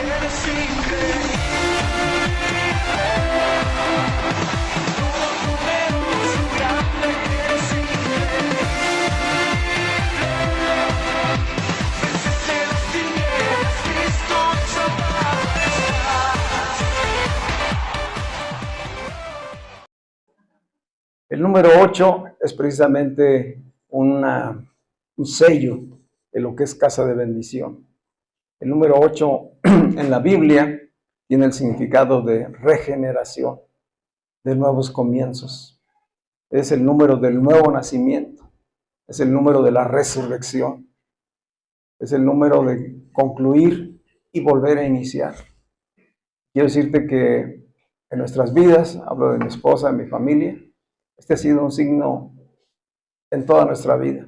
Eres increíble. Todo poderoso, grande, eres increíble. Venciste las tinieblas, Cristo hecho majestad. El número 8 es precisamente un sello de lo que es casa de bendición. El número 8 en la Biblia tiene el significado de regeneración, de nuevos comienzos. Es el número del nuevo nacimiento, es el número de la resurrección, es el número de concluir y volver a iniciar. Quiero decirte que en nuestras vidas, hablo de mi esposa, de mi familia, este ha sido un signo en toda nuestra vida.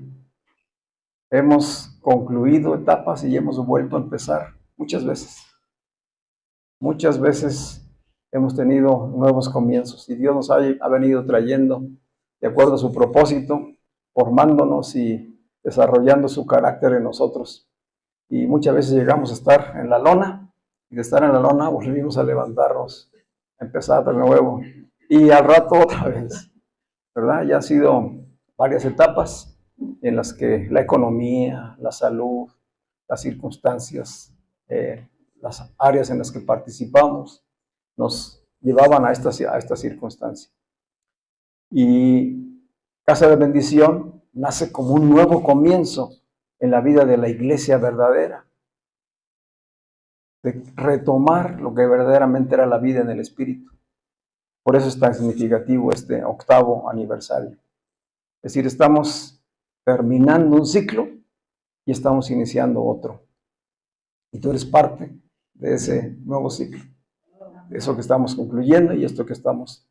Hemos concluido etapas y hemos vuelto a empezar muchas veces. Muchas veces hemos tenido nuevos comienzos y Dios nos ha venido trayendo de acuerdo a su propósito, formándonos y desarrollando su carácter en nosotros. Y muchas veces llegamos a estar en la lona y de estar en la lona volvimos a levantarnos, a empezar de nuevo y al rato otra vez, ¿verdad? Ya han sido varias etapas en las que la economía, la salud, las circunstancias, las áreas en las que participamos nos llevaban a esta circunstancia. Y Casa de Bendición nace como un nuevo comienzo en la vida de la iglesia verdadera, de retomar lo que verdaderamente era la vida en el Espíritu. Por eso es tan significativo este 8º aniversario. Es decir, estamos terminando un ciclo y estamos iniciando otro. Y tú eres parte de ese nuevo ciclo, de eso que estamos concluyendo y esto que estamos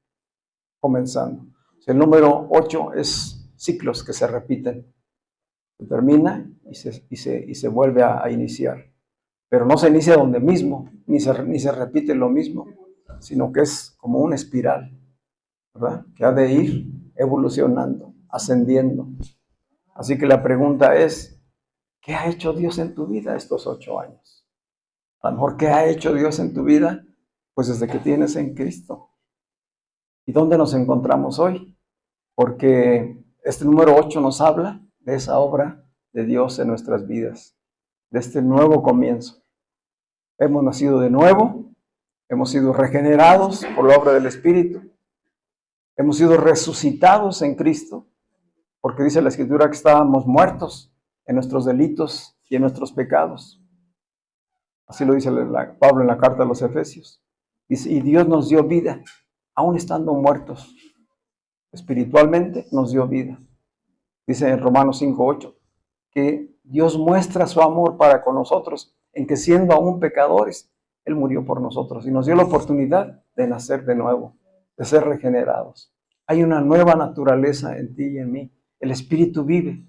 comenzando. El número 8 es ciclos que se repiten. Se termina y se vuelve a iniciar. Pero no se inicia donde mismo, ni se repite lo mismo, sino que es como una espiral, ¿verdad? Que ha de ir evolucionando, ascendiendo. Así que la pregunta es, ¿qué ha hecho Dios en tu vida estos 8 años? A lo mejor, ¿qué ha hecho Dios en tu vida? Pues desde que tienes en Cristo. ¿Y dónde nos encontramos hoy? Porque este número 8 nos habla de esa obra de Dios en nuestras vidas, de este nuevo comienzo. Hemos nacido de nuevo, hemos sido regenerados por la obra del Espíritu, hemos sido resucitados en Cristo, porque dice la Escritura que estábamos muertos en nuestros delitos y en nuestros pecados. Así lo dice Pablo en la carta a los Efesios. Dice, y Dios nos dio vida, aún estando muertos. Espiritualmente nos dio vida. Dice en Romanos 5:8 que Dios muestra su amor para con nosotros, en que siendo aún pecadores, Él murió por nosotros y nos dio la oportunidad de nacer de nuevo, de ser regenerados. Hay una nueva naturaleza en ti y en mí. El Espíritu vive.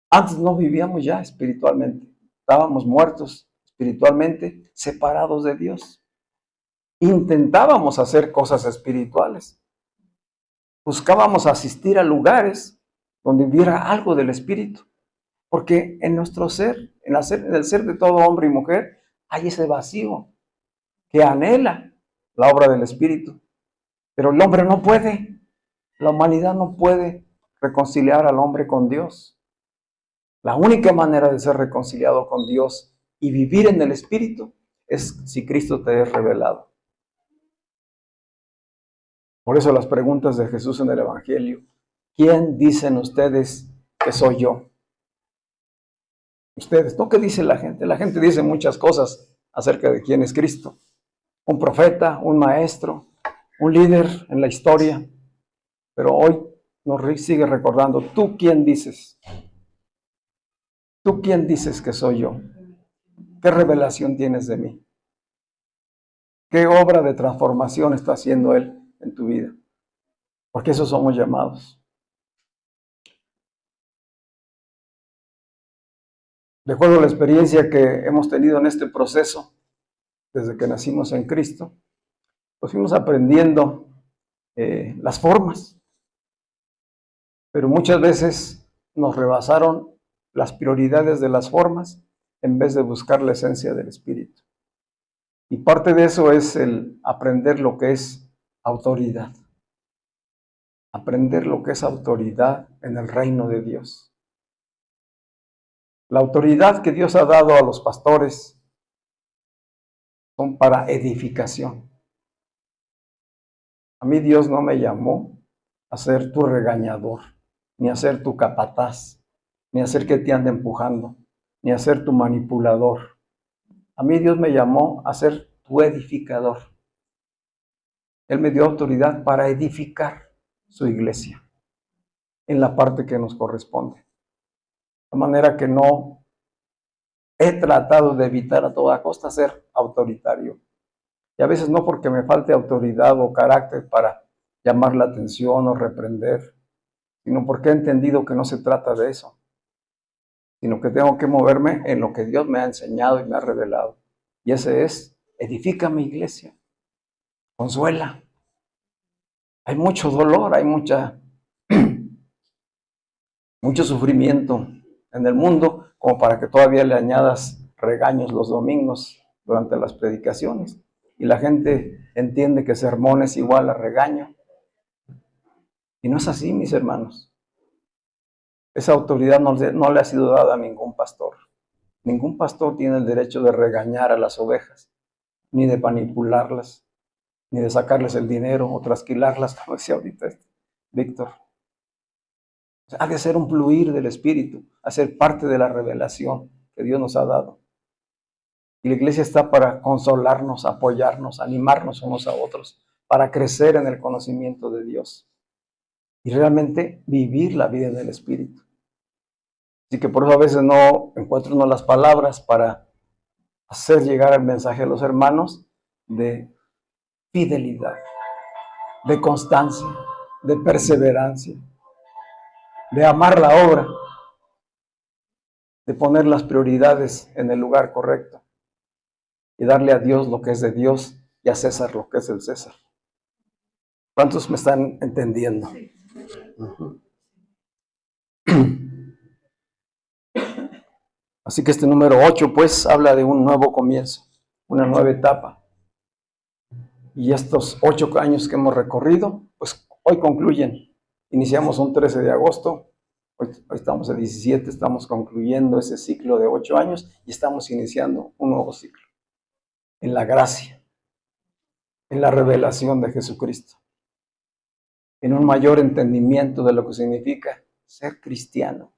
Antes no vivíamos ya espiritualmente. Estábamos muertos espiritualmente, separados de Dios. Intentábamos hacer cosas espirituales. Buscábamos asistir a lugares donde hubiera algo del Espíritu. Porque en nuestro ser, en el ser de todo hombre y mujer, hay ese vacío que anhela la obra del Espíritu. Pero el hombre no puede, la humanidad no puede reconciliar al hombre con Dios. La única manera de ser reconciliado con Dios y vivir en el Espíritu es si Cristo te es revelado. Por eso las preguntas de Jesús en el Evangelio: ¿quién dicen ustedes que soy yo? Ustedes, ¿no? ¿Qué dice la gente? La gente dice muchas cosas acerca de quién es Cristo. Un profeta, un maestro, un líder en la historia. Pero hoy nos sigue recordando, ¿tú quién dices? ¿Tú quién dices que soy yo? ¿Qué revelación tienes de mí? ¿Qué obra de transformación está haciendo Él en tu vida? Porque eso somos llamados. De acuerdo a la experiencia que hemos tenido en este proceso, desde que nacimos en Cristo, pues fuimos aprendiendo las formas, pero muchas veces nos rebasaron las prioridades de las formas en vez de buscar la esencia del Espíritu. Y parte de eso es el aprender lo que es autoridad. Aprender lo que es autoridad en el reino de Dios. La autoridad que Dios ha dado a los pastores son para edificación. A mí Dios no me llamó a ser tu regañador, ni a ser tu capataz, ni a ser que te ande empujando, ni a ser tu manipulador. A mí Dios me llamó a ser tu edificador. Él me dio autoridad para edificar su iglesia en la parte que nos corresponde. De manera que no he tratado de evitar a toda costa ser autoritario. Y a veces no porque me falte autoridad o carácter para llamar la atención o reprender, sino porque he entendido que no se trata de eso, sino que tengo que moverme en lo que Dios me ha enseñado y me ha revelado. Y ese es, edifica mi iglesia, consuela. Hay mucho dolor, hay mucho sufrimiento en el mundo, como para que todavía le añadas regaños los domingos durante las predicaciones. Y la gente entiende que sermón es igual a regaño. Y no es así, mis hermanos. Esa autoridad no le ha sido dada a ningún pastor. Ningún pastor tiene el derecho de regañar a las ovejas, ni de manipularlas, ni de sacarles el dinero o trasquilarlas, como decía ahorita Víctor. Ha de ser un fluir del Espíritu, hacer parte de la revelación que Dios nos ha dado. Y la iglesia está para consolarnos, apoyarnos, animarnos unos a otros, para crecer en el conocimiento de Dios y realmente vivir la vida del Espíritu. Así que por eso a veces no encuentro uno las palabras para hacer llegar el mensaje a los hermanos de fidelidad, de constancia, de perseverancia, de amar la obra, de poner las prioridades en el lugar correcto y darle a Dios lo que es de Dios y a César lo que es del César. ¿Cuántos me están entendiendo? Uh-huh. Así que este número 8 pues habla de un nuevo comienzo, una nueva etapa. Y estos 8 años que hemos recorrido, pues hoy concluyen. Iniciamos un 13 de agosto, hoy estamos el 17, estamos concluyendo ese ciclo de 8 años y estamos iniciando un nuevo ciclo. En la gracia, en la revelación de Jesucristo, en un mayor entendimiento de lo que significa ser cristiano.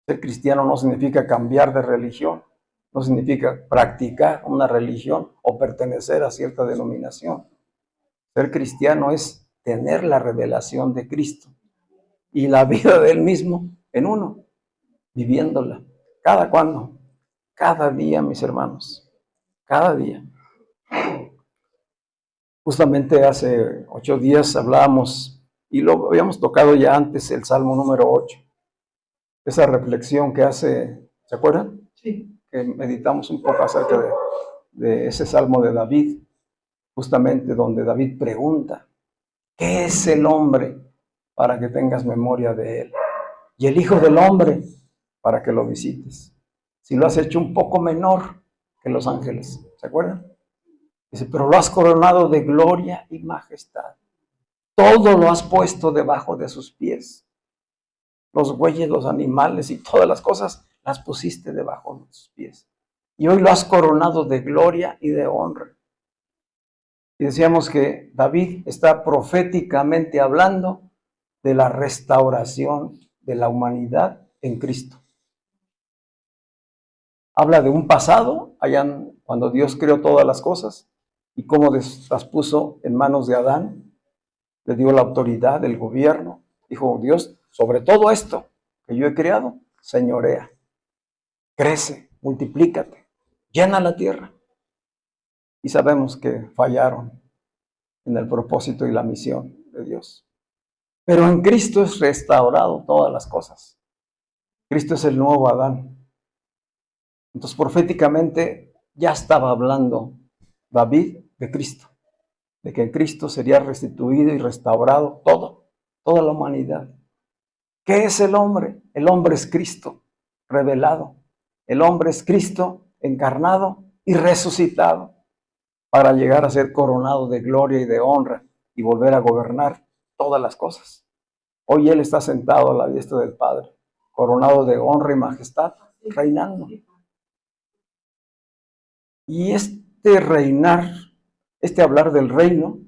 Ser cristiano no significa cambiar de religión, no significa practicar una religión o pertenecer a cierta denominación. Ser cristiano es tener la revelación de Cristo y la vida de Él mismo en uno, viviéndola. ¿Cada cuándo? Cada día, mis hermanos, cada día. Justamente hace 8 días hablábamos, y lo habíamos tocado ya antes, el Salmo número 8. Esa reflexión que hace, ¿se acuerdan? Sí. Que meditamos un poco acerca de ese Salmo de David, justamente donde David pregunta, ¿qué es el hombre para que tengas memoria de él? Y el Hijo del Hombre para que lo visites. Si lo has hecho un poco menor que los ángeles, ¿se acuerdan? Dice, pero lo has coronado de gloria y majestad. Todo lo has puesto debajo de sus pies. Los bueyes, los animales y todas las cosas las pusiste debajo de sus pies. Y hoy lo has coronado de gloria y de honra. Y decíamos que David está proféticamente hablando de la restauración de la humanidad en Cristo. Habla de un pasado, allá cuando Dios creó todas las cosas y cómo las puso en manos de Adán, le dio la autoridad del gobierno. Dijo Dios, sobre todo esto que yo he creado, señorea, crece, multiplícate, llena la tierra. Y sabemos que fallaron en el propósito y la misión de Dios. Pero en Cristo es restaurado todas las cosas. Cristo es el nuevo Adán. Entonces proféticamente ya estaba hablando David de Cristo, de que en Cristo sería restituido y restaurado toda la humanidad. ¿Qué es el hombre? El hombre es Cristo revelado. El hombre es Cristo encarnado y resucitado. para llegar a ser coronado de gloria y de honra y volver a gobernar todas las cosas. Hoy Él está sentado a la diestra del Padre, coronado de honra y majestad, reinando. Y este reinar, este hablar del reino,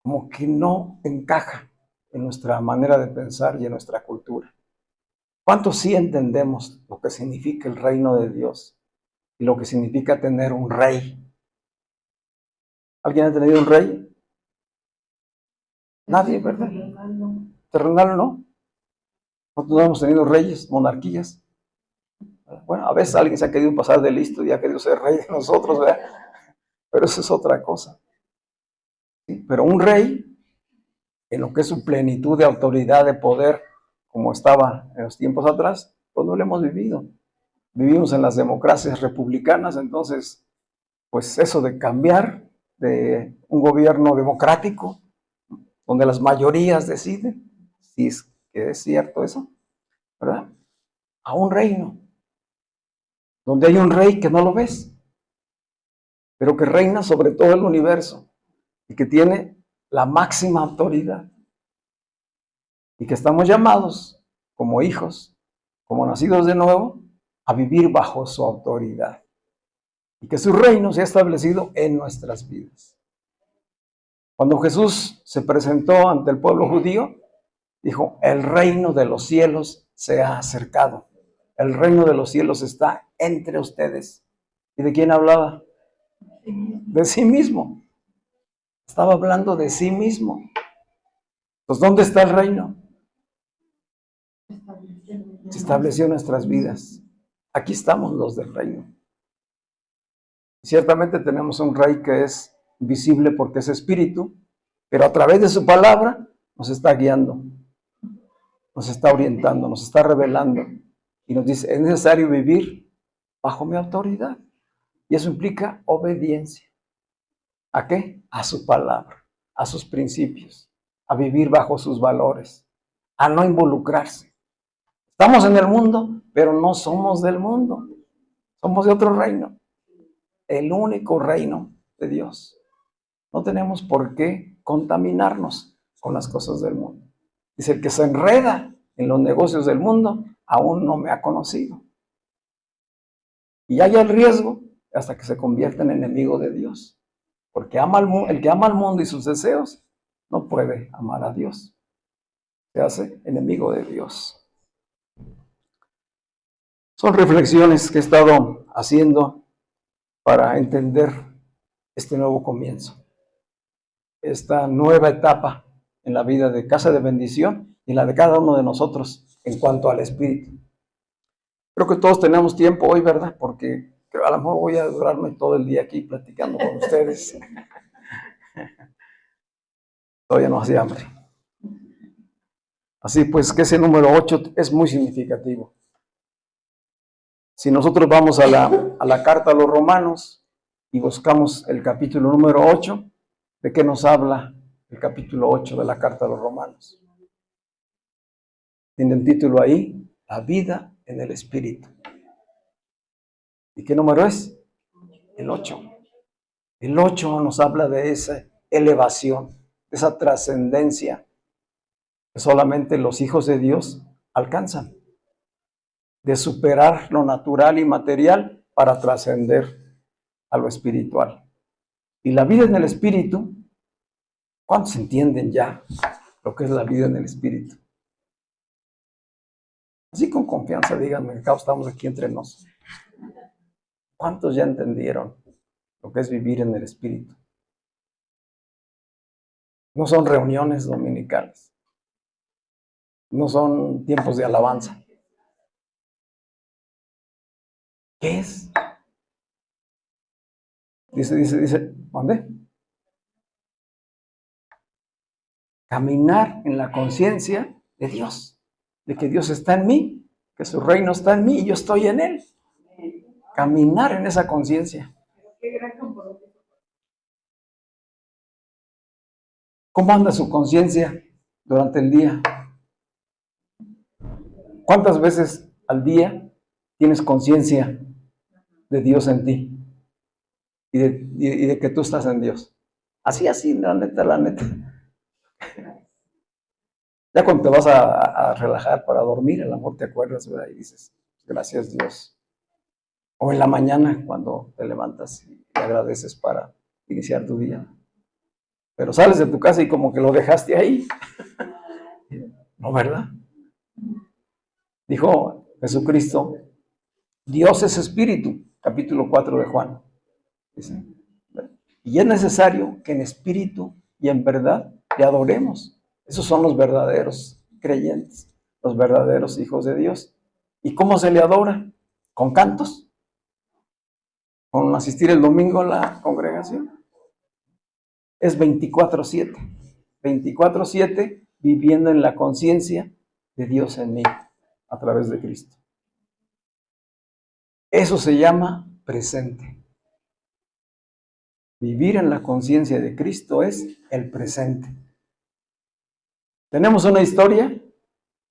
como que no encaja en nuestra manera de pensar y en nuestra cultura. ¿Cuántos sí entendemos lo que significa el reino de Dios y lo que significa tener un rey? ¿Alguien ha tenido un rey? Nadie, ¿verdad? Terrenal no. Nosotros no hemos tenido reyes, monarquías. Bueno, a veces alguien se ha querido pasar de listo y ha querido ser rey de nosotros, ¿verdad? Pero eso es otra cosa. ¿Sí? Pero un rey, en lo que es su plenitud de autoridad, de poder, como estaba en los tiempos atrás, pues no lo hemos vivido. Vivimos en las democracias republicanas, entonces, pues eso de cambiar de un gobierno democrático, donde las mayorías deciden, si es que es cierto eso, ¿verdad? A un reino, donde hay un rey que no lo ves, pero que reina sobre todo el universo y que tiene la máxima autoridad y que estamos llamados como hijos, como nacidos de nuevo, a vivir bajo su autoridad y que su reino se ha establecido en nuestras vidas. Cuando Jesús se presentó ante el pueblo judío, dijo, el reino de los cielos se ha acercado. El reino de los cielos está entre ustedes. ¿Y de quién hablaba? De sí mismo. Estaba hablando de sí mismo. Pues, ¿dónde está el reino? Se estableció en nuestras vidas. Aquí estamos los del reino. Ciertamente tenemos un rey que es visible porque es espíritu, pero a través de su palabra nos está guiando, nos está orientando, nos está revelando y nos dice, es necesario vivir bajo mi autoridad. Y eso implica obediencia. ¿A qué? A su palabra, a sus principios, a vivir bajo sus valores, a no involucrarse. Estamos en el mundo, pero no somos del mundo. Somos de otro reino, el único reino de Dios. No tenemos por qué contaminarnos con las cosas del mundo. Dice, el que se enreda en los negocios del mundo aún no me ha conocido. Y hay el riesgo hasta que se convierta en enemigo de Dios. Porque el que ama al mundo y sus deseos no puede amar a Dios. Se hace enemigo de Dios. Son reflexiones que he estado haciendo para entender este nuevo comienzo, esta nueva etapa en la vida de Casa de Bendición y la de cada uno de nosotros en cuanto al Espíritu. Creo que todos tenemos tiempo hoy, ¿verdad? Porque a lo mejor voy a durarme todo el día aquí platicando con ustedes. Todavía no hacía hambre. Así pues, que ese número 8 es muy significativo. Si nosotros vamos a la carta a los Romanos y buscamos el capítulo número 8, ¿de qué nos habla el capítulo 8 de la carta a los Romanos? Tiene el título ahí, La vida en el Espíritu. ¿Y qué número es? El 8. El 8 nos habla de esa elevación, de esa trascendencia que solamente los hijos de Dios alcanzan, de superar lo natural y material para trascender a lo espiritual. Y la vida en el Espíritu, ¿cuántos entienden ya lo que es la vida en el Espíritu? Así con confianza, díganme, acá estamos aquí entre nosotros. ¿Cuántos ya entendieron lo que es vivir en el Espíritu? No son reuniones dominicales, no son tiempos de alabanza. ¿Qué es? Dice, ¿dónde? Caminar en la conciencia de Dios, de que Dios está en mí, que su reino está en mí y yo estoy en él. Caminar en esa conciencia. ¿Cómo anda su conciencia durante el día? ¿Cuántas veces al día tienes conciencia de Dios en ti? y de que tú estás en Dios. Así, la neta, la neta. Ya cuando te vas a relajar para dormir, a lo mejor te acuerdas, ¿verdad? Y dices, gracias Dios. O en la mañana, cuando te levantas y te agradeces para iniciar tu día. Pero sales de tu casa y como que lo dejaste ahí. No, ¿verdad? Dijo Jesucristo, Dios es espíritu, capítulo 4 de Juan. Dice, y es necesario que en espíritu y en verdad le adoremos. Esos son los verdaderos creyentes, los verdaderos hijos de Dios. ¿Y cómo se le adora? Con cantos, con asistir el domingo a la congregación. Es 24/7, 24/7 viviendo en la conciencia de Dios en mí a través de Cristo. Eso se llama presente. Vivir en la conciencia de Cristo es el presente. Tenemos una historia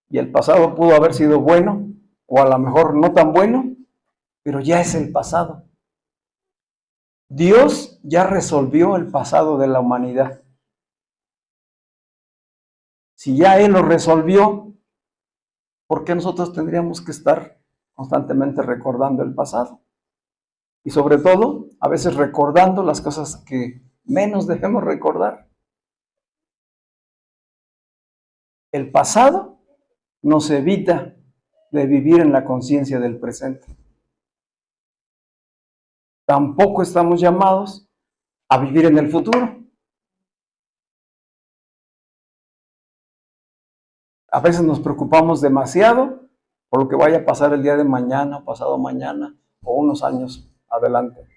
y el pasado pudo haber sido bueno o a lo mejor no tan bueno, pero ya es el pasado. Dios ya resolvió el pasado de la humanidad. Si ya Él lo resolvió, ¿por qué nosotros tendríamos que estar constantemente recordando el pasado? Y sobre todo, a veces recordando las cosas que menos debemos recordar. El pasado nos evita de vivir en la conciencia del presente. Tampoco estamos llamados a vivir en el futuro. A veces nos preocupamos demasiado por lo que vaya a pasar el día de mañana, pasado mañana o unos años adelante.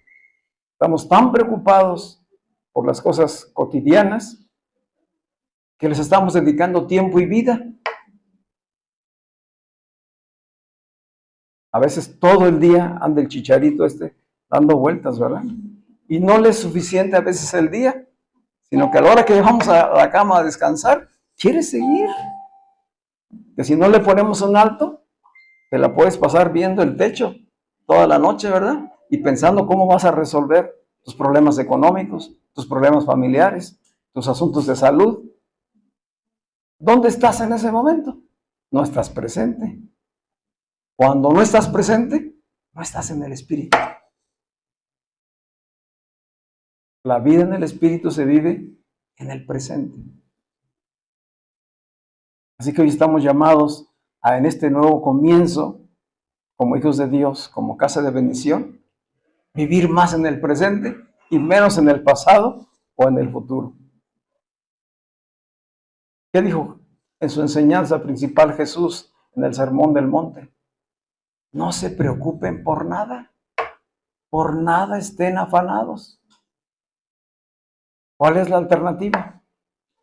Estamos tan preocupados por las cosas cotidianas que les estamos dedicando tiempo y vida. A veces todo el día anda el chicharito dando vueltas, ¿verdad? Y no le es suficiente a veces el día, sino que a la hora que vamos a la cama a descansar, quiere seguir. Que si no le ponemos un alto, te la puedes pasar viendo el techo toda la noche, ¿verdad? Y pensando cómo vas a resolver tus problemas económicos, tus problemas familiares, tus asuntos de salud. ¿Dónde estás en ese momento? No estás presente. Cuando no estás presente, no estás en el Espíritu. La vida en el Espíritu se vive en el presente. Así que hoy estamos llamados a, en este nuevo comienzo, como hijos de Dios, como casa de bendición, vivir más en el presente y menos en el pasado o en el futuro. ¿Qué dijo en su enseñanza principal Jesús en el Sermón del Monte? No se preocupen por nada estén afanados. ¿Cuál es la alternativa?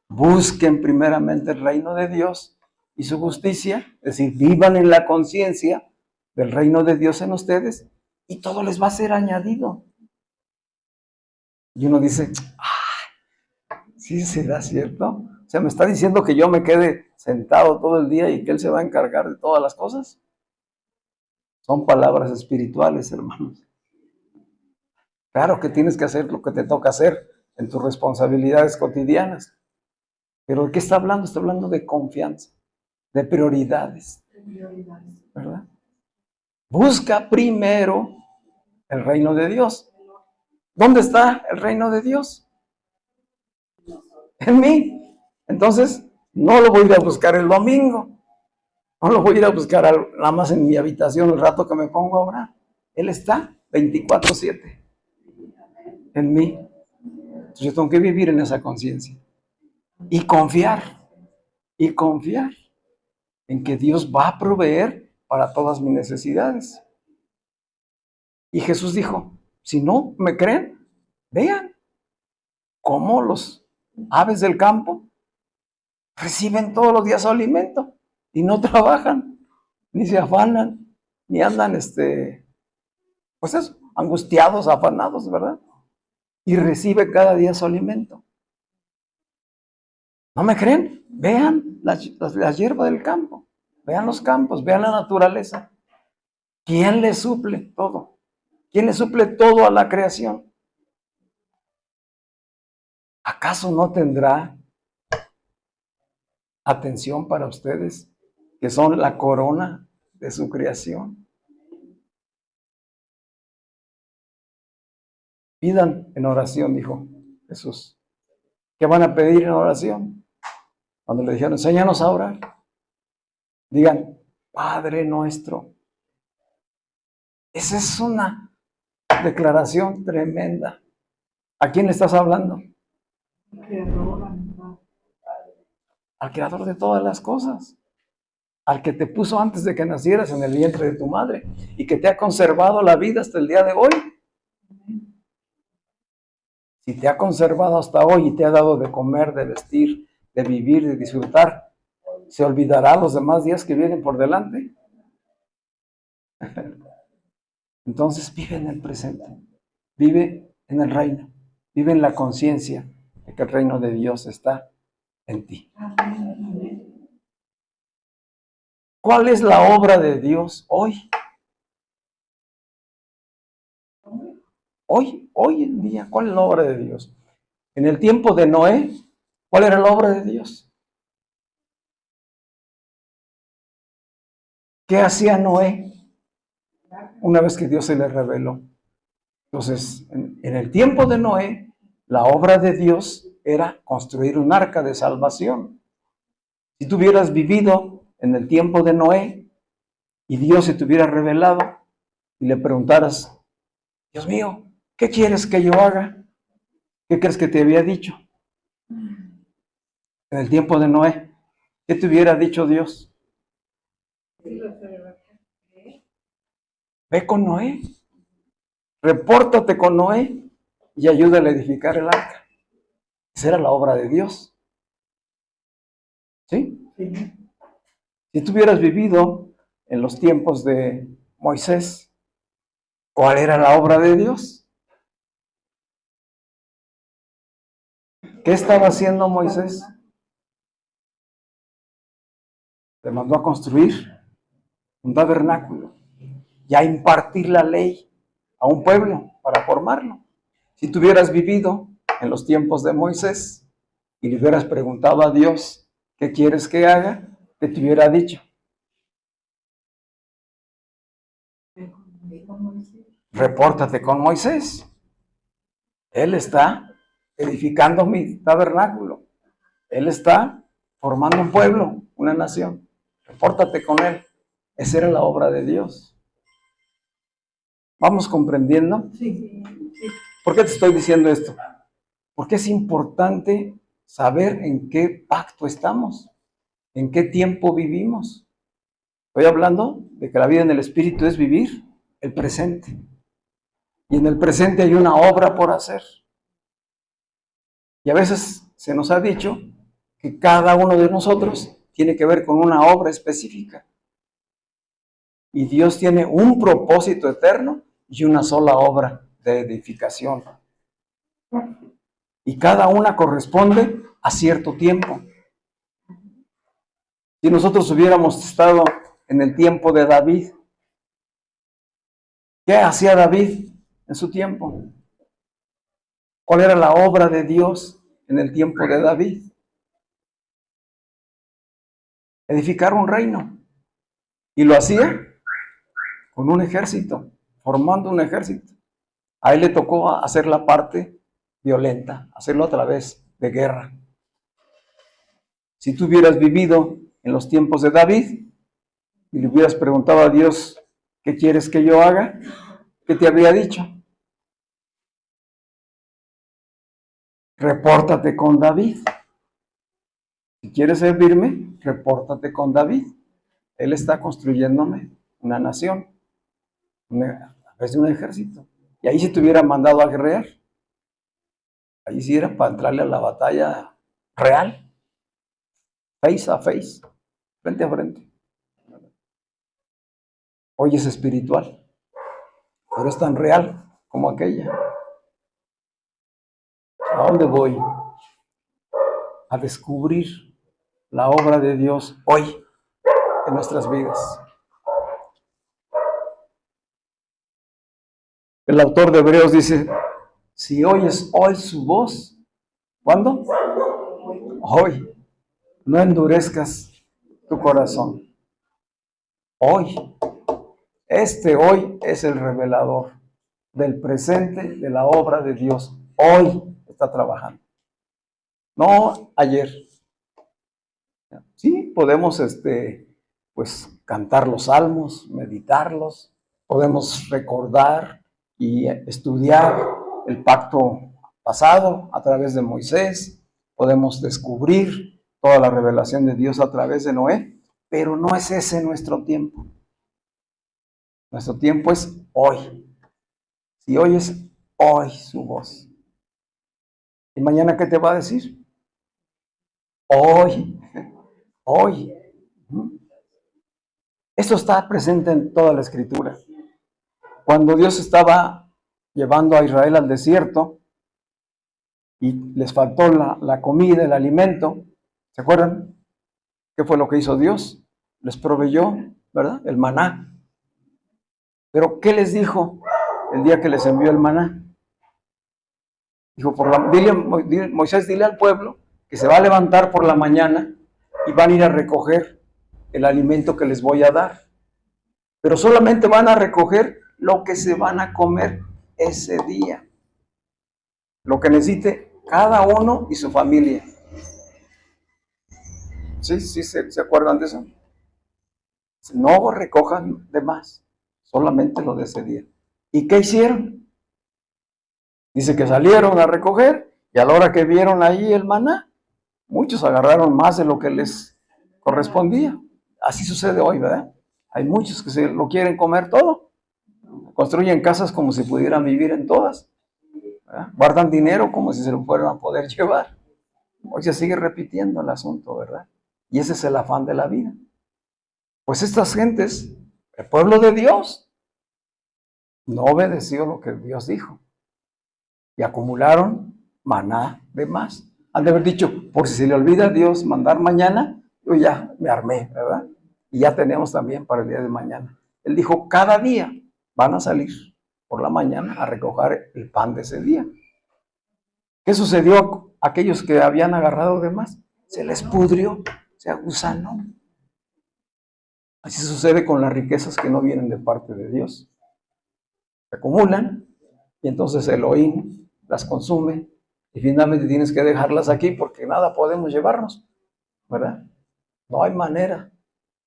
Busquen primeramente el reino de Dios y su justicia, es decir, vivan en la conciencia del reino de Dios en ustedes y todo les va a ser añadido. Y uno dice, ¿sí será cierto? O sea, ¿me está diciendo que yo me quede sentado todo el día y que Él se va a encargar de todas las cosas? Son palabras espirituales, hermanos. Claro que tienes que hacer lo que te toca hacer en tus responsabilidades cotidianas. Pero ¿de qué está hablando? Está hablando de confianza, de prioridades, ¿verdad? Busca primero el reino de Dios. ¿Dónde está el reino de Dios? En mí. Entonces, no lo voy a ir a buscar el domingo. No lo voy a ir a buscar nada más en mi habitación el rato que me pongo a orar. Él está 24/7 en mí. Entonces yo tengo que vivir en esa conciencia. Y confiar en que Dios va a proveer para todas mis necesidades. Y Jesús dijo, si no me creen, vean cómo los aves del campo reciben todos los días su alimento y no trabajan, ni se afanan, ni andan, pues eso, angustiados, afanados, ¿verdad? Y recibe cada día su alimento. ¿No me creen? Vean la hierba del campo, vean los campos, vean la naturaleza. ¿Quién le suple todo? ¿Quién le suple todo a la creación? ¿acaso no tendrá atención para ustedes, que son la corona de su creación? Pidan en oración, dijo Jesús. ¿Qué van a pedir en oración? Cuando le dijeron, enséñanos a orar, digan, Padre nuestro. Esa es una declaración tremenda. ¿A quién le estás hablando? Al creador de todas las cosas, al que te puso antes de que nacieras en el vientre de tu madre y que te ha conservado la vida hasta el día de hoy. Si te ha conservado hasta hoy y te ha dado de comer, de vestir, de vivir, de disfrutar, ¿se olvidará los demás días que vienen por delante? Entonces vive en el presente, vive en el reino, vive en la conciencia de que el reino de Dios está en ti. ¿Cuál es la obra de Dios hoy? Hoy en día, ¿cuál es la obra de Dios? En el tiempo de Noé, ¿cuál era la obra de Dios? ¿Qué hacía Noé una vez que Dios se le reveló? Entonces, en el tiempo de Noé, la obra de Dios era construir un arca de salvación. Si tú hubieras vivido en el tiempo de Noé y Dios se te hubiera revelado y le preguntaras, Dios mío, ¿qué quieres que yo haga? ¿Qué crees que te había dicho? En el tiempo de Noé, ¿qué te hubiera dicho Dios? Ve con Noé, repórtate con Noé y ayúdale a edificar el arca. Esa era la obra de Dios. ¿Sí? Si tú hubieras vivido en los tiempos de Moisés, ¿cuál era la obra de Dios? ¿Qué estaba haciendo Moisés? Le mandó a construir un tabernáculo y a impartir la ley a un pueblo para formarlo. Si tú hubieras vivido en los tiempos de Moisés y le hubieras preguntado a Dios, ¿qué quieres que haga? ¿Qué te hubiera dicho? Repórtate con Moisés. Él está edificando mi tabernáculo. Él está formando un pueblo, una nación. Repórtate con él. Esa era la obra de Dios. ¿Vamos comprendiendo? Sí. ¿Por qué te estoy diciendo esto? Porque es importante saber en qué pacto estamos, en qué tiempo vivimos. Estoy hablando de que la vida en el Espíritu es vivir el presente. Y en el presente hay una obra por hacer. Y a veces se nos ha dicho que cada uno de nosotros tiene que ver con una obra específica. Y Dios tiene un propósito eterno y una sola obra de edificación. Y cada una corresponde a cierto tiempo. Si nosotros hubiéramos estado en el tiempo de David, ¿qué hacía David en su tiempo? ¿Cuál era la obra de Dios en el tiempo de David? Edificar un reino. Y lo hacía con un ejército, formando un ejército. A él le tocó hacer la parte violenta, hacerlo a través de guerra. Si tú hubieras vivido en los tiempos de David y le hubieras preguntado a Dios, ¿qué quieres que yo haga? ¿Qué te habría dicho? Repórtate con David. Si quieres servirme, repórtate con David. Él está construyéndome una nación, a través de un ejército. Y ahí se te hubiera mandado a guerrear. Ahí sí era para entrarle a la batalla real, face a face, frente a frente. Hoy es espiritual, pero es tan real como aquella. ¿A dónde voy? A descubrir la obra de Dios hoy en nuestras vidas. El autor de Hebreos dice, si oyes hoy su voz, ¿Cuándo? Hoy. No endurezcas tu corazón. Hoy. Hoy es el revelador del presente de la obra de Dios. Hoy está trabajando. No ayer. Sí, podemos pues cantar los salmos, meditarlos, podemos recordar y estudiar el pacto pasado a través de Moisés, podemos descubrir toda la revelación de Dios a través de Noé, pero no es ese nuestro tiempo. Nuestro tiempo es hoy. Si oyes hoy su voz. ¿Y mañana qué te va a decir? Hoy, hoy. Esto está presente en toda la Escritura. Cuando Dios estaba llevando a Israel al desierto y les faltó la comida, el alimento, ¿se acuerdan? ¿Qué fue lo que hizo Dios? Les proveyó, ¿verdad? El maná. Pero ¿qué les dijo el día que les envió el maná? Dijo, Moisés, dile al pueblo que se va a levantar por la mañana y van a ir a recoger el alimento que les voy a dar. Pero solamente van a recoger lo que se van a comer ese día. Lo que necesite cada uno y su familia. ¿Sí? ¿Se acuerdan de eso? No recojan de más, solamente lo de ese día. ¿Y qué hicieron? Dice que salieron a recoger y a la hora que vieron ahí el maná, muchos agarraron más de lo que les correspondía. Así sucede hoy, ¿verdad? Hay muchos que se lo quieren comer todo. Construyen casas como si pudieran vivir en todas. ¿Verdad? Guardan dinero como si se lo fueran a poder llevar. Hoy se sigue repitiendo el asunto, ¿verdad? Y ese es el afán de la vida. Pues estas gentes, el pueblo de Dios, no obedeció lo que Dios dijo. Y acumularon maná de más. Han de haber dicho, por si se le olvida a Dios mandar mañana, yo ya me armé, ¿verdad? Y ya tenemos también para el día de mañana. Él dijo, cada día van a salir por la mañana a recoger el pan de ese día. ¿Qué sucedió a aquellos que habían agarrado de más? Se les pudrió, se agusanó. Así sucede con las riquezas que no vienen de parte de Dios. Se acumulan y entonces Elohim las consume y finalmente tienes que dejarlas aquí porque nada podemos llevarnos, ¿verdad? No hay manera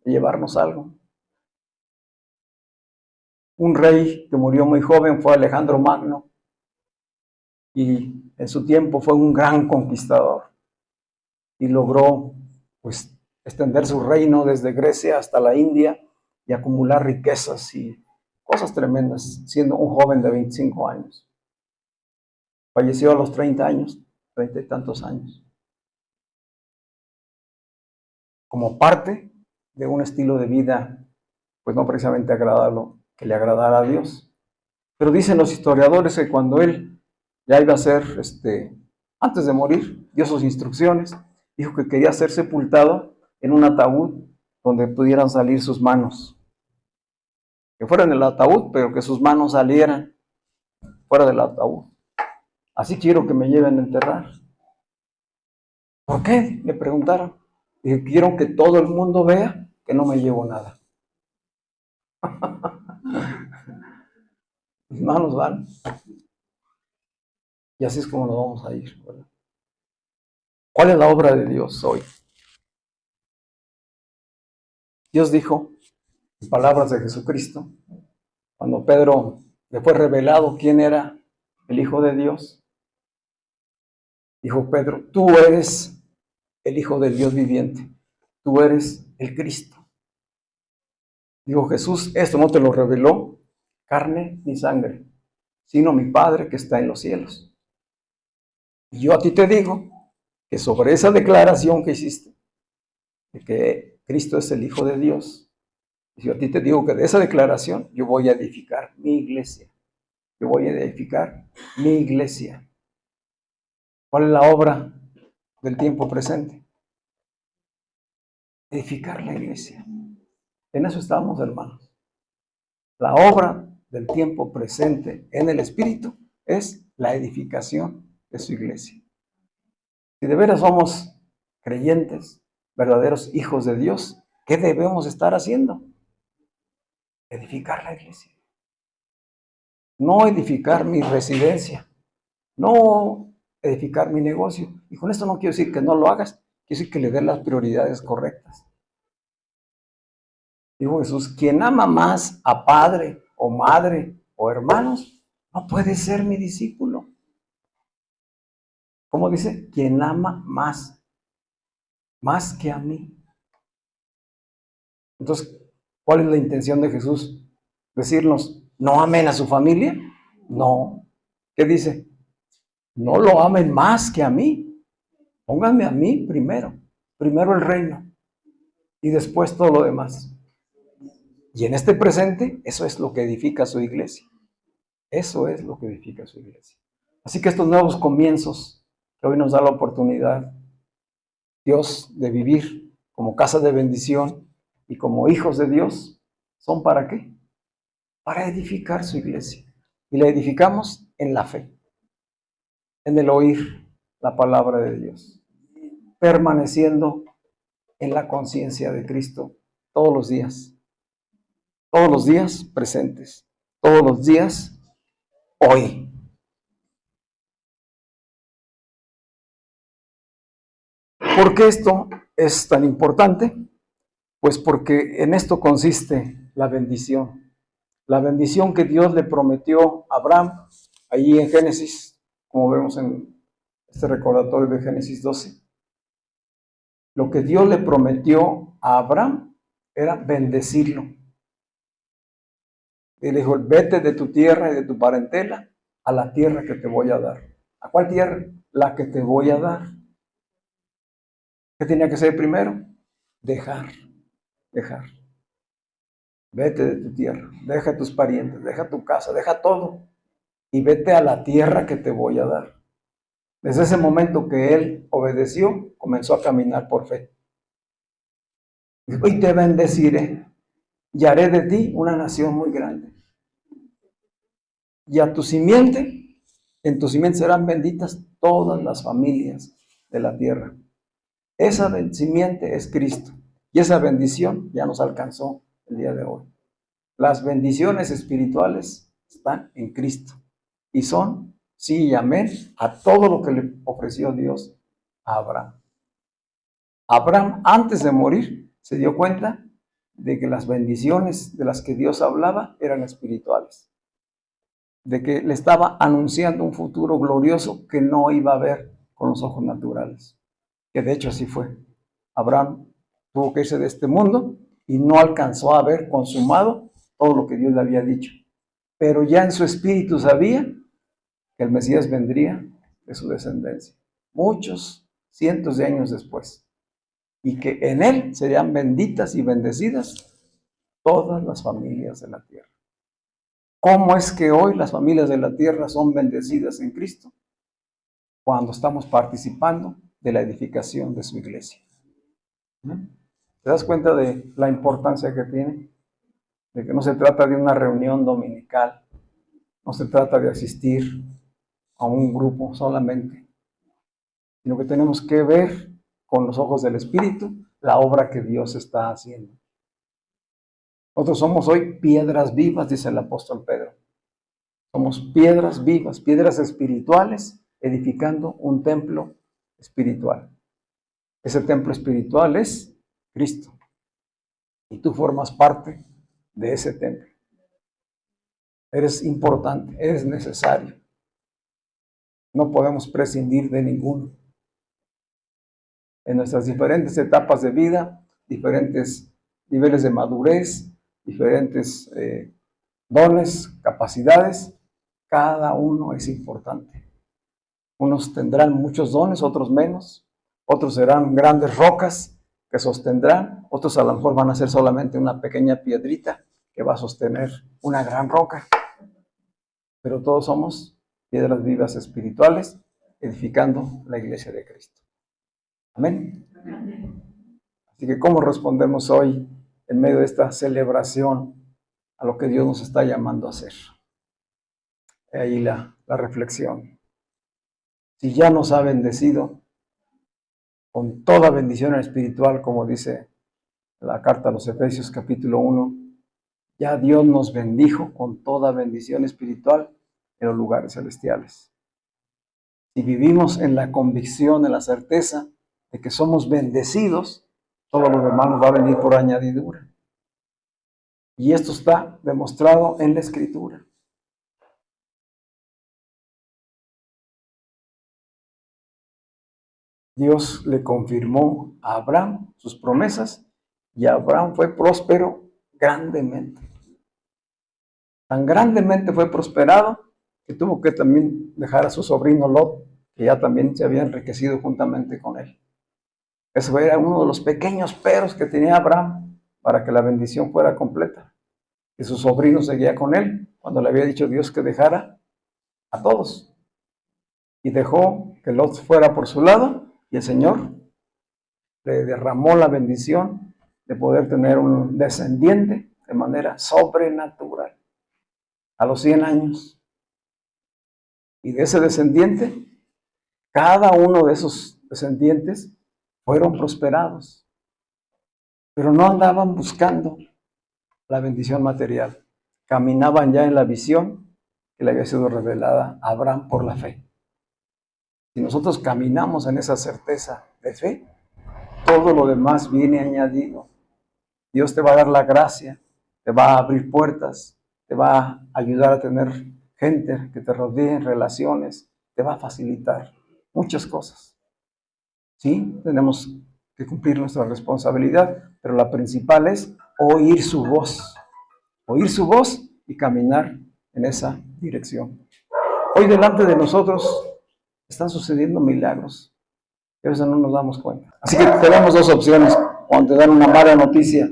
de llevarnos algo. Un rey que murió muy joven fue Alejandro Magno y en su tiempo fue un gran conquistador y logró pues extender su reino desde Grecia hasta la India y acumular riquezas y cosas tremendas, siendo un joven de 25 años. Falleció a los 30 años, 30 y tantos años, como parte de un estilo de vida, pues no precisamente agradable, que le agradara a Dios. Pero dicen los historiadores que cuando él ya iba a ser, antes de morir, dio sus instrucciones, dijo que quería ser sepultado en un ataúd donde pudieran salir sus manos. Que fuera en el ataúd, pero que sus manos salieran fuera del ataúd. Así quiero que me lleven a enterrar. ¿Por qué? Le preguntaron. Dije, quiero que todo el mundo vea que no me llevo nada. Mis manos van. Y así es como nos vamos a ir, ¿verdad? ¿Cuál es la obra de Dios hoy? Dios dijo, en palabras de Jesucristo, cuando Pedro le fue revelado quién era el Hijo de Dios, dijo Pedro, tú eres el Hijo del Dios viviente, tú eres el Cristo. Dijo Jesús, esto no te lo reveló carne ni sangre, sino mi Padre que está en los cielos. Y yo a ti te digo que sobre esa declaración que hiciste, de que Cristo es el Hijo de Dios, yo a ti te digo que de esa declaración yo voy a edificar mi iglesia. Yo voy a edificar mi iglesia. ¿Cuál es la obra del tiempo presente? Edificar la iglesia. En eso estamos, hermanos. La obra del tiempo presente en el Espíritu es la edificación de su iglesia. Si de veras somos creyentes, verdaderos hijos de Dios, ¿qué debemos estar haciendo? Edificar la iglesia. No edificar mi residencia, no edificar mi negocio. Y con esto no quiero decir que no lo hagas, quiero decir que le des las prioridades correctas. Dijo Jesús, quien ama más a padre o madre o hermanos, no puede ser mi discípulo. ¿Cómo dice? Quien ama más que a mí. Entonces, ¿cuál es la intención de Jesús? Decirnos, ¿no amen a su familia? No. ¿Qué dice? No lo amen más que a mí. Pónganme a mí primero. Primero el reino y después todo lo demás. Y en este presente, eso es lo que edifica su iglesia. Eso es lo que edifica su iglesia. Así que estos nuevos comienzos que hoy nos da la oportunidad, Dios, de vivir como casa de bendición y como hijos de Dios, ¿son para qué? Para edificar su iglesia. Y la edificamos en la fe, en el oír la palabra de Dios, permaneciendo en la conciencia de Cristo todos los días presentes, todos los días hoy. ¿Por qué esto es tan importante? Pues porque en esto consiste la bendición que Dios le prometió a Abraham, allí en Génesis, como vemos en este recordatorio de Génesis 12. Lo que Dios le prometió a Abraham era bendecirlo. Y le dijo, vete de tu tierra y de tu parentela a la tierra que te voy a dar. ¿A cuál tierra? La que te voy a dar. ¿Qué tenía que hacer primero? Dejar. Vete de tu tierra, deja tus parientes, deja tu casa, deja todo y vete a la tierra que te voy a dar. Desde ese momento que él obedeció, comenzó a caminar por fe. Y te bendeciré y haré de ti una nación muy grande. Y a tu simiente, en tu simiente serán benditas todas las familias de la tierra. Esa simiente es Cristo. Y esa bendición ya nos alcanzó el día de hoy. Las bendiciones espirituales están en Cristo. Y son, sí y amén, a todo lo que le ofreció Dios a Abraham. Abraham, antes de morir, se dio cuenta de que las bendiciones de las que Dios hablaba eran espirituales. De que le estaba anunciando un futuro glorioso que no iba a ver con los ojos naturales. Que de hecho así fue. Abraham tuvo que irse de este mundo y no alcanzó a ver consumado todo lo que Dios le había dicho. Pero ya en su espíritu sabía que el Mesías vendría de su descendencia. Muchos cientos de años después. Y que en él serían benditas y bendecidas todas las familias de la tierra. ¿Cómo es que hoy las familias de la tierra son bendecidas en Cristo? Cuando estamos participando de la edificación de su iglesia. ¿Te das cuenta de la importancia que tiene? De que no se trata de una reunión dominical, no se trata de asistir a un grupo solamente, sino que tenemos que ver con los ojos del Espíritu la obra que Dios está haciendo. Nosotros somos hoy piedras vivas, dice el apóstol Pedro. Somos piedras vivas, piedras espirituales, edificando un templo espiritual. Ese templo espiritual es Cristo. Y tú formas parte de ese templo. Eres importante, eres necesario. No podemos prescindir de ninguno. En nuestras diferentes etapas de vida, diferentes niveles de madurez, diferentes dones, capacidades, cada uno es importante. Unos tendrán muchos dones, otros menos. Otros serán grandes rocas que sostendrán. Otros a lo mejor van a ser solamente una pequeña piedrita que va a sostener una gran roca. Pero todos somos piedras vivas espirituales, edificando la iglesia de Cristo. Amén. Así que, ¿cómo respondemos hoy en medio de esta celebración a lo que Dios nos está llamando a hacer? Ahí la reflexión. Si ya nos ha bendecido, con toda bendición espiritual, como dice la carta a los Efesios capítulo 1. Ya Dios nos bendijo con toda bendición espiritual en los lugares celestiales. Si vivimos en la convicción, en la certeza de que somos bendecidos, todo lo demás nos va a venir por añadidura. Y esto está demostrado en la Escritura. Dios le confirmó a Abraham sus promesas y Abraham fue próspero grandemente. Tan grandemente fue prosperado que tuvo que también dejar a su sobrino Lot, que ya también se había enriquecido juntamente con él. Eso era uno de los pequeños peros que tenía Abraham para que la bendición fuera completa. Que su sobrino seguía con él cuando le había dicho Dios que dejara a todos. Y dejó que Lot fuera por su lado y el Señor le derramó la bendición de poder tener un descendiente de manera sobrenatural a los 100 años. Y de ese descendiente, cada uno de esos descendientes fueron prosperados, pero no andaban buscando la bendición material. Caminaban ya en la visión que le había sido revelada a Abraham por la fe. Si nosotros caminamos en esa certeza de fe, todo lo demás viene añadido. Dios te va a dar la gracia, te va a abrir puertas, te va a ayudar a tener gente que te rodee en relaciones, te va a facilitar muchas cosas. Sí, tenemos que cumplir nuestra responsabilidad, pero la principal es oír su voz y caminar en esa dirección. Hoy delante de nosotros están sucediendo milagros, y a veces no nos damos cuenta. Así que tenemos dos opciones cuando te dan una mala noticia,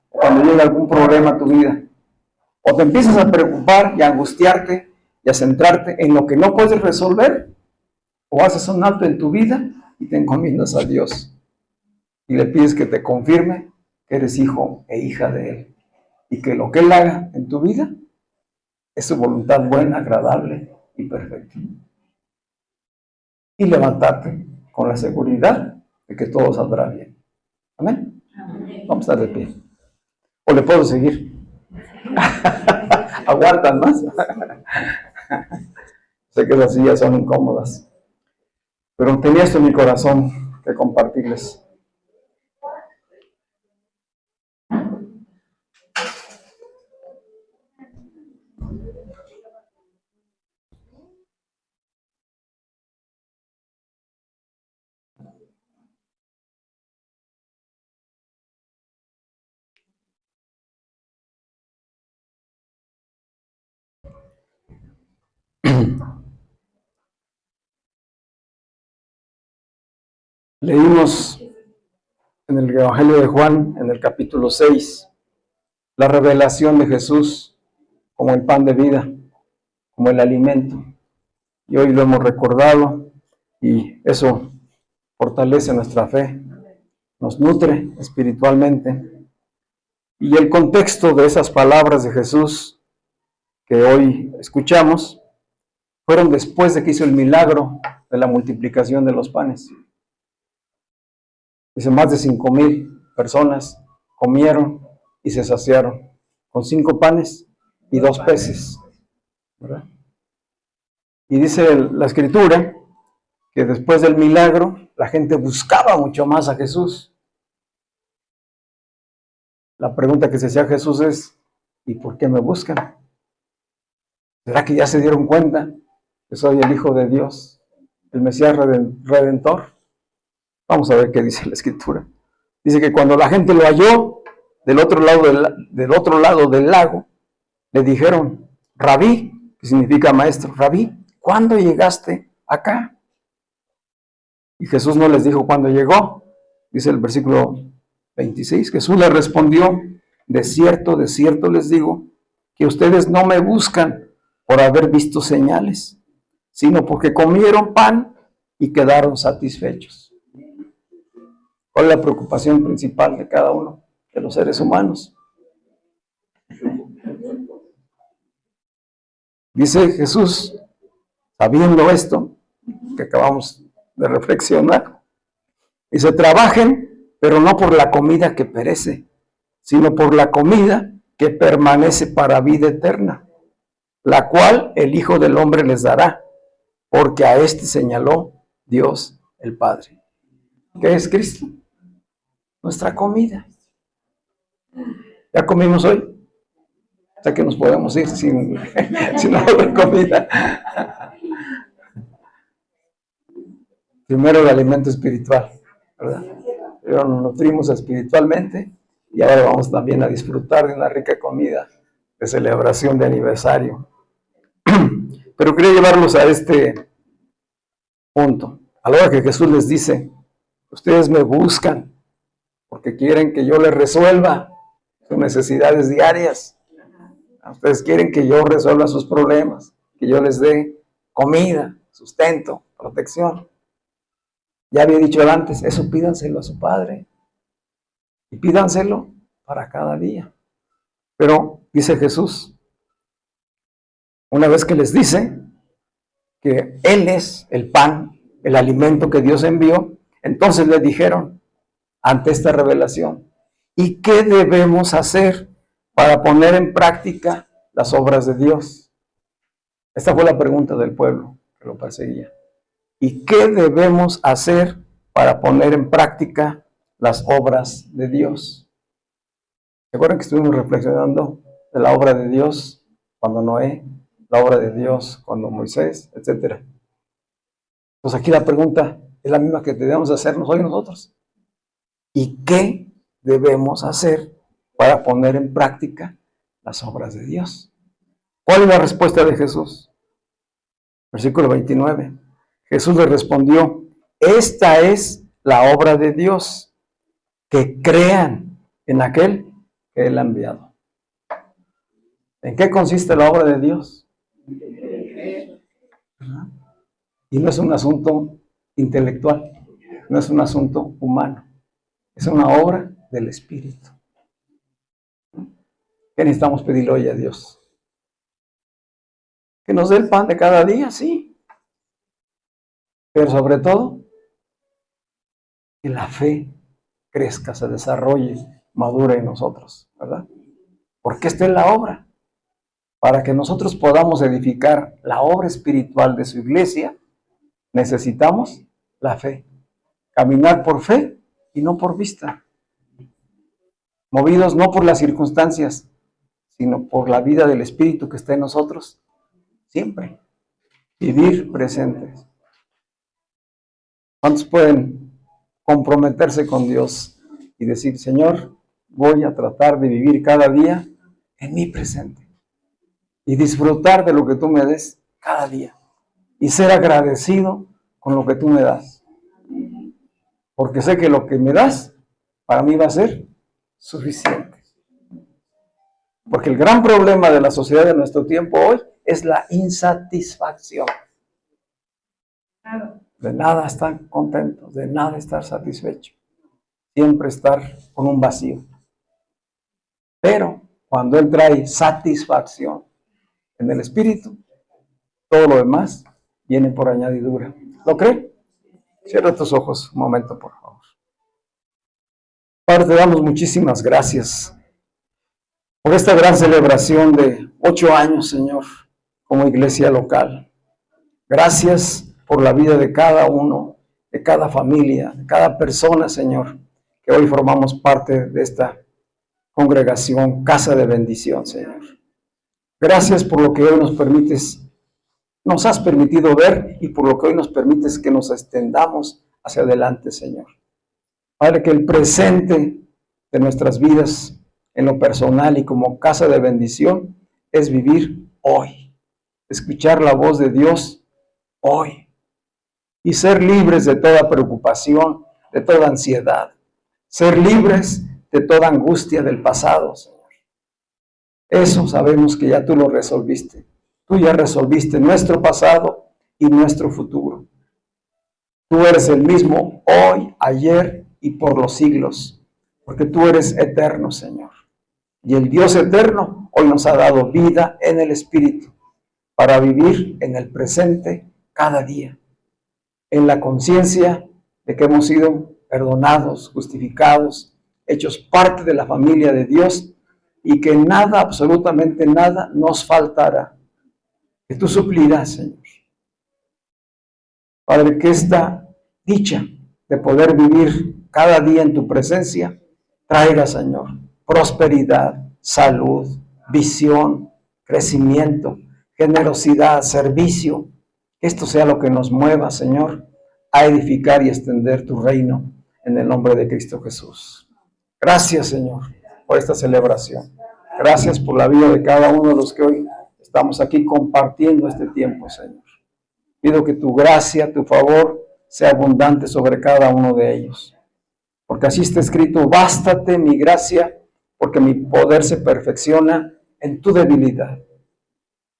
o cuando llega algún problema a tu vida. O te empiezas a preocupar y a angustiarte y a centrarte en lo que no puedes resolver, o haces un alto en tu vida y te encomiendas a Dios y le pides que te confirme que eres hijo e hija de Él y que lo que Él haga en tu vida es su voluntad buena, agradable y perfecta. Y levantarte con la seguridad de que todo saldrá bien. Amén. Vamos a estar de pie. ¿O le puedo seguir? ¿Aguantan más? Sé que las sillas son incómodas, pero tenía esto en mi corazón que compartirles. Leímos en el Evangelio de Juan, en el capítulo 6, la revelación de Jesús como el pan de vida, como el alimento. Y hoy lo hemos recordado y eso fortalece nuestra fe, nos nutre espiritualmente. Y el contexto de esas palabras de Jesús que hoy escuchamos fueron después de que hizo el milagro de la multiplicación de los panes. Dice, más de 5,000 personas comieron y se saciaron con 5 panes y 2 peces, ¿verdad? Y dice la Escritura que después del milagro la gente buscaba mucho más a Jesús. La pregunta que se hacía Jesús es, ¿y por qué me buscan? ¿Será que ya se dieron cuenta que soy el Hijo de Dios, el Mesías Redentor? Vamos a ver qué dice la Escritura. Dice que cuando la gente lo halló del otro lado del lago, le dijeron, Rabí, que significa maestro, Rabí, ¿cuándo llegaste acá? Y Jesús no les dijo cuándo llegó. Dice el versículo 26, Jesús le respondió, de cierto les digo, que ustedes no me buscan por haber visto señales, sino porque comieron pan y quedaron satisfechos. ¿Cuál es la preocupación principal de cada uno de los seres humanos? Dice Jesús, sabiendo esto que acabamos de reflexionar, Dice, trabajen, pero no por la comida que perece, sino por la comida que permanece para vida eterna, la cual el Hijo del Hombre les dará, porque a este señaló Dios el Padre. ¿Qué es Cristo? Nuestra comida. ¿Ya comimos hoy? O sea que nos podemos ir sin otra comida. Primero el alimento espiritual, ¿verdad? Pero nos nutrimos espiritualmente y ahora vamos también a disfrutar de una rica comida de celebración de aniversario. Pero quería llevarlos a este punto. A la hora que Jesús les dice, ustedes me buscan porque quieren que yo les resuelva sus necesidades diarias. Ustedes quieren que yo resuelva sus problemas, que yo les dé comida, sustento, protección. Ya había dicho antes, eso pídanselo a su Padre y pídanselo para cada día. Pero dice Jesús, una vez que les dice que Él es el pan, el alimento que Dios envió, entonces les dijeron ante esta revelación, ¿y qué debemos hacer para poner en práctica las obras de Dios? Esta fue la pregunta del pueblo que lo perseguía. ¿Y qué debemos hacer para poner en práctica las obras de Dios? ¿Se acuerdan que estuvimos reflexionando de la obra de Dios cuando Noé, la obra de Dios cuando Moisés, etcétera? Pues aquí la pregunta es la misma que debemos hacernos hoy nosotros. ¿Y qué debemos hacer para poner en práctica las obras de Dios? ¿Cuál es la respuesta de Jesús? Versículo 29. Jesús le respondió, esta es la obra de Dios, que crean en aquel que Él ha enviado. ¿En qué consiste la obra de Dios? Y no es un asunto intelectual, no es un asunto humano, es una obra del Espíritu. ¿Qué necesitamos pedirle hoy a Dios? Que nos dé el pan de cada día, sí. Pero sobre todo, que la fe crezca, se desarrolle, madure en nosotros, ¿verdad? Porque esta es la obra. Para que nosotros podamos edificar la obra espiritual de su iglesia, necesitamos la fe. Caminar por fe y no por vista. Movidos no por las circunstancias, sino por la vida del Espíritu que está en nosotros siempre. Vivir presentes. ¿Cuántos pueden comprometerse con Dios y decir, Señor, voy a tratar de vivir cada día en mi presente y disfrutar de lo que tú me des cada día y ser agradecido con lo que tú me das? Porque sé que lo que me das para mí va a ser suficiente. Porque el gran problema de la sociedad de nuestro tiempo hoy es la insatisfacción. De nada estar contentos, de nada estar satisfechos. Siempre estar con un vacío. Pero cuando Él trae satisfacción en el Espíritu, todo lo demás viene por añadidura. ¿Lo cree? Cierra tus ojos un momento, por favor. Padre, te damos muchísimas gracias por esta gran celebración de 8 años, Señor, como iglesia local. Gracias por la vida de cada uno, de cada familia, de cada persona, Señor, que hoy formamos parte de esta congregación, casa de bendición, Señor. Gracias por lo que hoy nos has permitido ver y por lo que hoy nos permites que nos extendamos hacia adelante, Señor. Padre, que el presente de nuestras vidas en lo personal y como casa de bendición es vivir hoy, escuchar la voz de Dios hoy y ser libres de toda preocupación, de toda ansiedad, ser libres de toda angustia del pasado, Señor. Eso sabemos que ya tú lo resolviste. Tú ya resolviste nuestro pasado y nuestro futuro. Tú eres el mismo hoy, ayer y por los siglos, porque tú eres eterno, Señor. Y el Dios eterno hoy nos ha dado vida en el Espíritu para vivir en el presente cada día, en la conciencia de que hemos sido perdonados, justificados, hechos parte de la familia de Dios y que nada, absolutamente nada, nos faltará. Que tú suplirás, Señor. Padre, que esta dicha de poder vivir cada día en tu presencia traiga, Señor, prosperidad, salud, visión, crecimiento, generosidad, servicio. Que esto sea lo que nos mueva, Señor, a edificar y extender tu reino en el nombre de Cristo Jesús. Gracias, Señor, por esta celebración. Gracias por la vida de cada uno de los que hoy estamos aquí compartiendo este tiempo, Señor. Pido que tu gracia, tu favor, sea abundante sobre cada uno de ellos. Porque así está escrito, bástate mi gracia, porque mi poder se perfecciona en tu debilidad.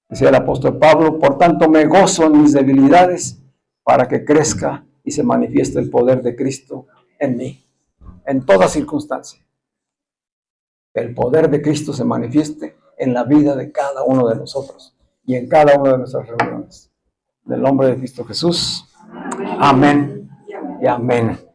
Decía el apóstol Pablo, por tanto me gozo en mis debilidades, para que crezca y se manifieste el poder de Cristo en mí, en toda circunstancia. Que el poder de Cristo se manifieste en la vida de cada uno de nosotros y en cada una de nuestras reuniones. En el nombre de Cristo Jesús. Amén y amén.